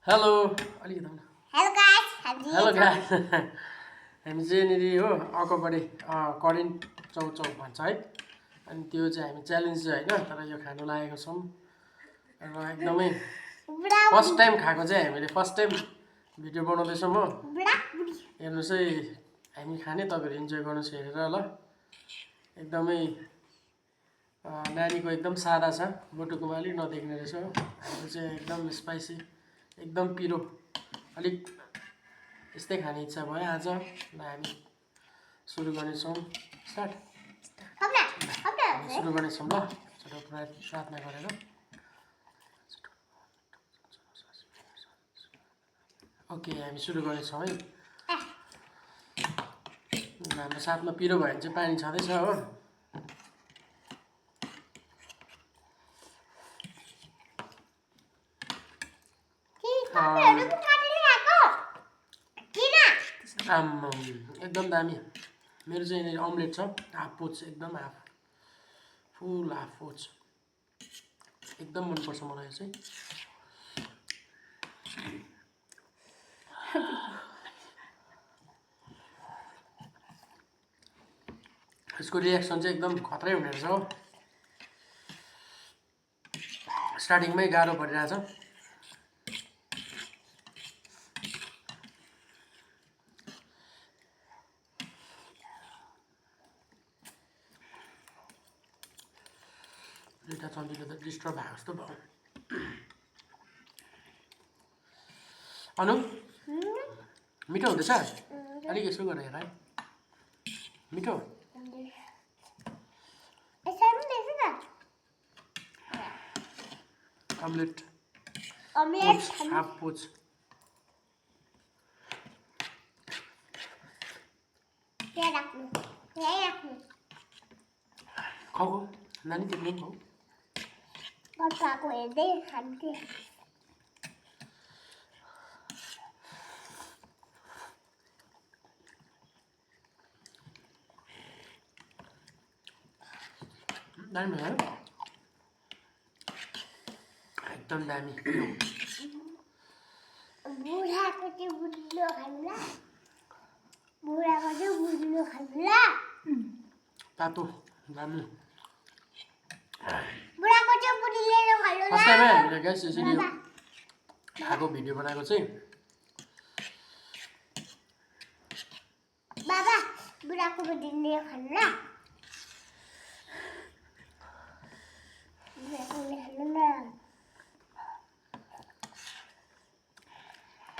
Hello अलिकति hello guys hello guys हामी चाहिँ यहाँनिर हो अकबडी करेन्ट चौचौ भन्छ है अनि त्यो चाहिँ हामी च्यालेन्ज चाहिँ होइन तर यो खानु लागेको छौँ र एकदमै फर्स्ट टाइम खाएको चाहिँ हामीले फर्स्ट टाइम भिडियो बनाउँदैछौँ हो हेर्नुहोस् है हामी खाने तपाईँहरू इन्जोय गर्नुहोस् हेरेर ल एकदमै नानीको एकदम सादा छ बोटुकोमा अलिक नदेख्ने रहेछ हो हाम्रो चाहिँ एकदम स्पाइसी एकदम पिरो अलिक यस्तै खाने इच्छा भयो आज ल हामी सुरु गर्नेछौँ स्टार्ट सुरु गर्नेछौँ ल छोटो प्रार्थना गरेर ओके हामी सुरु गर्नेछौँ है हाम्रो साथमा पिरो भयो भने चाहिँ पानी छँदैछ हो एकदम दामी मेरो चाहिँ यहाँनिर अम्लेट छ हाफ पोच एकदम हाफ फुल हाफ पोच एकदम मनपर्छ मलाई यो चाहिँ यसको रियाक्सन चाहिँ एकदम खतरै हुने रहेछ हो स्टार्टिङमै गाह्रो परिरहेछ दुईवटा चम्चीले त डिस्टर्ब भएको जस्तो भयो अनु मिठो हुँदैछ अलिक यसो गरेर हेर है मिठो अम्लेट हाफ पोच खाऊ नानी तिमीले पनि खाऊ हेर्दै खान्थे दामी भयो एकदम दामी बुढाको चाहिँ बुढिलो खानुला बुढाको चाहिँ बुढिलो खानुला तातो दामी बुढाको चाहिँ बुढिलो खानुला फर्स्ट टाइमै हामीले गाइस यसरी खाएको भिडियो बनाएको चाहिँ बाबा बुढाको बुढिलो खानुला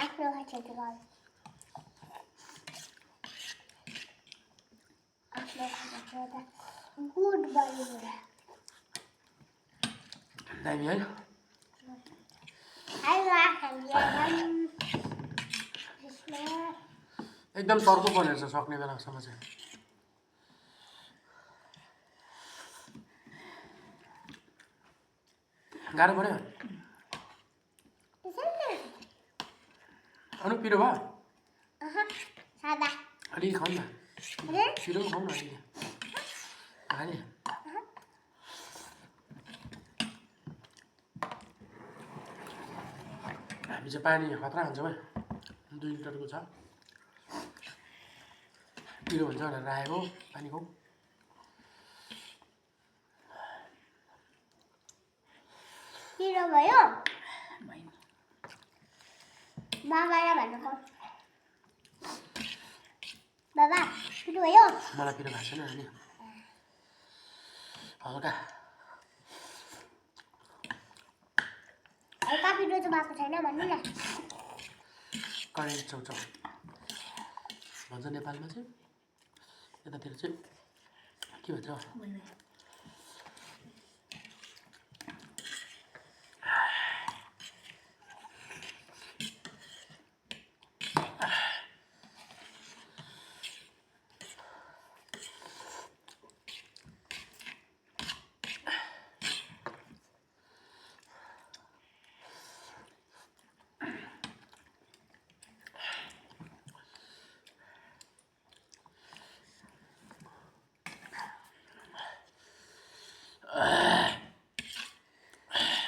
आफ्नो खान्छ गुड बडी बुढा दामी है एकदम तर्को पर्ने रहेछ सक्ने बेलासम्म चाहिँ गाह्रो पऱ्यो अनु पिरो भयो सादा अलिक खाऊ न पिरो खाऊ न अलिक खाने हामी चाहिँ पानी खतरा खान्छौँ है 2 लिटरको छ पिरो हुन्छ भनेर राखेको पानी खाऊ पिरो भयो बाबालाई भन्नु बाबा पिरो भयो मलाई पिरो भएको छैन नि हल्का हल्का पिरो चाहिँ भएको छैन भन्नु न करेन्ट चौचौ भन्छ नेपालमा चाहिँ यतातिर चाहिँ के भन्छ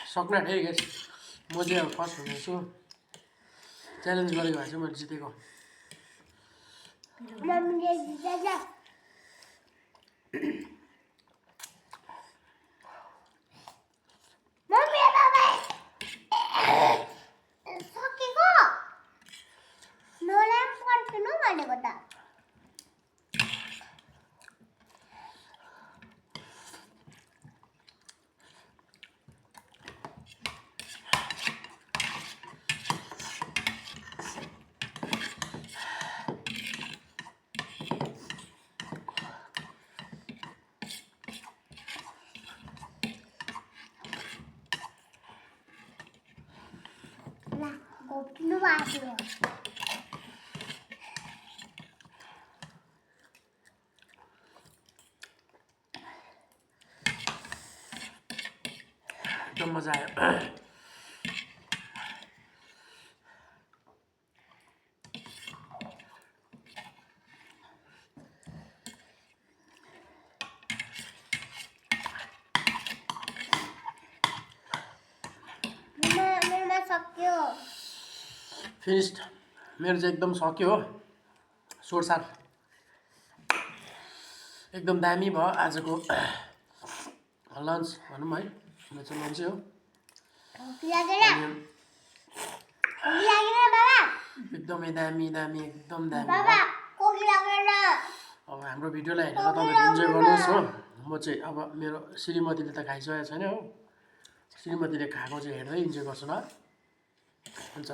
सक्नु आँट्यो है गाइस म चाहिँ अब फर्स्ट हुनेछु च्यालेन्ज गरेको भए चाहिँ मैले जितेको। मम्मीले जितेछ। मम्मी बाबा सकेको मलाई पर्खिनु भनेको त। ला गोप्नु बाँच्यो। एकदम मजा आयो। मेरोमा सक्यो। फिनिस्ड। मेरो चाहिँ एकदम सक्यो हो। सोरसार एकदम दामी भयो आजको लन्च भनौँ है। मेरो चाहिँ लन्चै हो। लागेन बाबा। एकदमै दामी दामी एकदम दामी बाबा भयो। कोकी लागेन। अब हाम्रो भिडियोलाई हेरेर तपाईँहरू इन्जोय गर्नुहोस् हो। म चाहिँ अब मेरो श्रीमतीले त खाइसकेको छैन हो। श्रीमतीले खाएको चाहिँ हेर्दै इन्जोय गर्छु ल। हुन्छ।